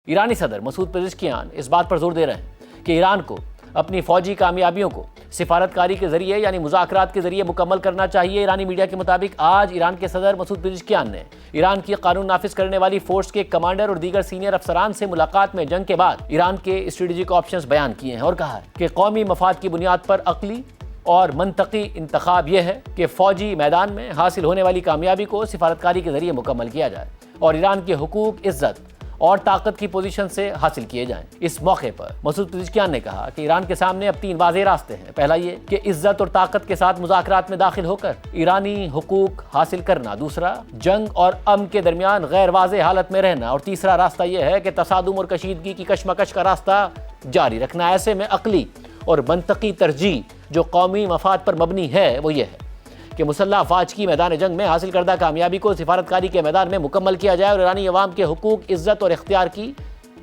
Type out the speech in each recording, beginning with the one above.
ایرانی صدر Masoud Pezeshkian اس بات پر زور دے رہے ہیں کہ ایران کو اپنی فوجی کامیابیوں کو سفارتکاری کے ذریعے یعنی مذاکرات کے ذریعے مکمل کرنا چاہیے۔ ایرانی میڈیا کے مطابق آج ایران کے صدر مسعود پزشکیان نے ایران کی قانون نافذ کرنے والی فورس کے کمانڈر اور دیگر سینئر افسران سے ملاقات میں جنگ کے بعد ایران کے اسٹریٹجک آپشنز بیان کیے ہیں اور کہا ہے کہ قومی مفاد کی بنیاد پر عقلی اور منطقی انتخاب یہ ہے کہ فوجی میدان میں حاصل ہونے والی کامیابی کو سفارتکاری کے ذریعے مکمل کیا جائے اور ایران کے حقوق، عزت اور طاقت کی پوزیشن سے حاصل کیے جائیں۔ اس موقع پر مسعود پزشکیان نے کہا کہ ایران کے سامنے اب 3 واضح راستے ہیں۔ پہلا یہ کہ عزت اور طاقت کے ساتھ مذاکرات میں داخل ہو کر ایرانی حقوق حاصل کرنا، دوسرا جنگ اور امن کے درمیان غیر واضح حالت میں رہنا، اور تیسرا راستہ یہ ہے کہ تصادم اور کشیدگی کی کشمکش کا راستہ جاری رکھنا۔ ایسے میں عقلی اور منطقی ترجیح جو قومی مفاد پر مبنی ہے وہ یہ ہے کہ مسلح افواج کی میدان جنگ میں حاصل کردہ کامیابی کو سفارتکاری کے میدان میں مکمل کیا جائے اور ایرانی عوام کے حقوق، عزت اور اختیار کی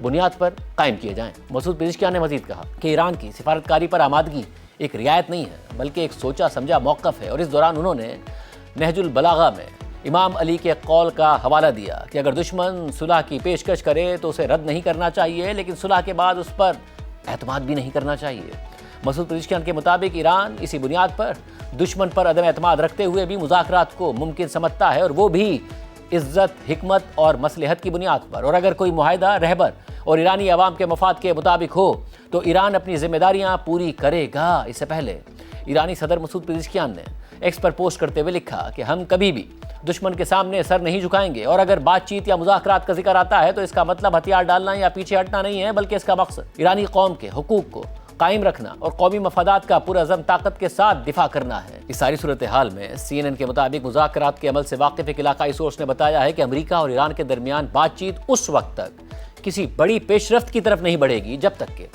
بنیاد پر قائم کیے جائیں۔ مسعود پزشکیان نے مزید کہا کہ ایران کی سفارتکاری پر آمادگی ایک رعایت نہیں ہے بلکہ ایک سوچا سمجھا موقف ہے، اور اس دوران انہوں نے نہج البلاغہ میں امام علی کے قول کا حوالہ دیا کہ اگر دشمن صلح کی پیشکش کرے تو اسے رد نہیں کرنا چاہیے، لیکن صلح کے بعد اس پر اعتماد بھی نہیں کرنا چاہیے۔ مسعود پزشکیان کے مطابق ایران اسی بنیاد پر دشمن پر عدم اعتماد رکھتے ہوئے بھی مذاکرات کو ممکن سمجھتا ہے، اور وہ بھی عزت، حکمت اور مصلحت کی بنیاد پر، اور اگر کوئی معاہدہ رہبر اور ایرانی عوام کے مفاد کے مطابق ہو تو ایران اپنی ذمہ داریاں پوری کرے گا۔ اس سے پہلے ایرانی صدر مسعود پزشکیان نے ایکس پر پوسٹ کرتے ہوئے لکھا کہ ہم کبھی بھی دشمن کے سامنے سر نہیں جھکائیں گے، اور اگر بات چیت یا مذاکرات کا ذکر آتا ہے تو اس کا مطلب ہتھیار ڈالنا یا پیچھے ہٹنا نہیں ہے، بلکہ اس کا مقصد ایرانی قوم کے حقوق کو قائم رکھنا اور قومی مفادات کا پرعزم طاقت کے ساتھ دفاع کرنا ہے۔ اس ساری صورتحال میں CNN کے مطابق مذاکرات کے عمل سے واقف ایک علاقائی سورس نے بتایا ہے کہ امریکہ اور ایران کے درمیان بات چیت اس وقت تک کسی بڑی پیش رفت کی طرف نہیں بڑھے گی جب تک کہ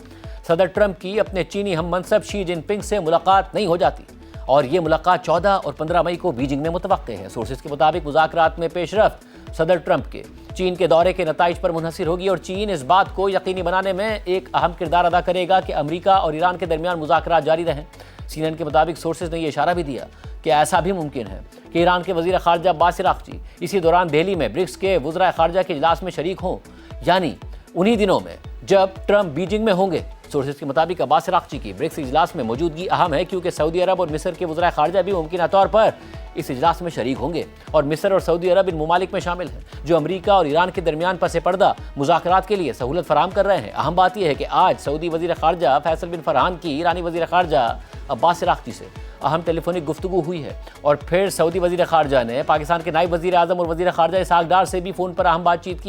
صدر ٹرمپ کی اپنے چینی ہم منصب شی جن پنگ سے ملاقات نہیں ہو جاتی، اور یہ ملاقات 14 اور 15 مئی کو بیجنگ میں متوقع ہے۔ سورسز کے مطابق مذاکرات میں پیش رفت صدر ٹرمپ کے چین کے دورے کے نتائج پر منحصر ہوگی، اور چین اس بات کو یقینی بنانے میں ایک اہم کردار ادا کرے گا کہ امریکہ اور ایران کے درمیان مذاکرات جاری رہیں۔ CNN کے مطابق سورسز نے یہ اشارہ بھی دیا کہ ایسا بھی ممکن ہے کہ ایران کے وزیر خارجہ عباس عراقچی اسی دوران دہلی میں برکس کے وزراء خارجہ کے اجلاس میں شریک ہوں، یعنی انہی دنوں میں جب ٹرمپ بیجنگ میں ہوں گے۔ سورسز کے مطابق عباس عراقچی کی برکس اجلاس میں موجودگی اہم ہے کیونکہ سعودی عرب اور مصر کے وزراء خارجہ بھی ممکنہ طور پر اس اجلاس میں شریک ہوں گے، اور مصر اور سعودی عرب ان ممالک میں شامل ہیں جو امریکہ اور ایران کے درمیان پس پردہ مذاکرات کے لیے سہولت فراہم کر رہے ہیں۔ اہم بات یہ ہے کہ آج سعودی وزیر خارجہ فیصل بن فرحان کی ایرانی وزیر خارجہ عباس عراقچی سے اہم ٹیلی فونک گفتگو ہوئی ہے، اور پھر سعودی وزیر خارجہ نے پاکستان کے نائب وزیر اعظم اور وزیر خارجہ اسحاق ڈار سے بھی فون پر اہم بات چیت کی۔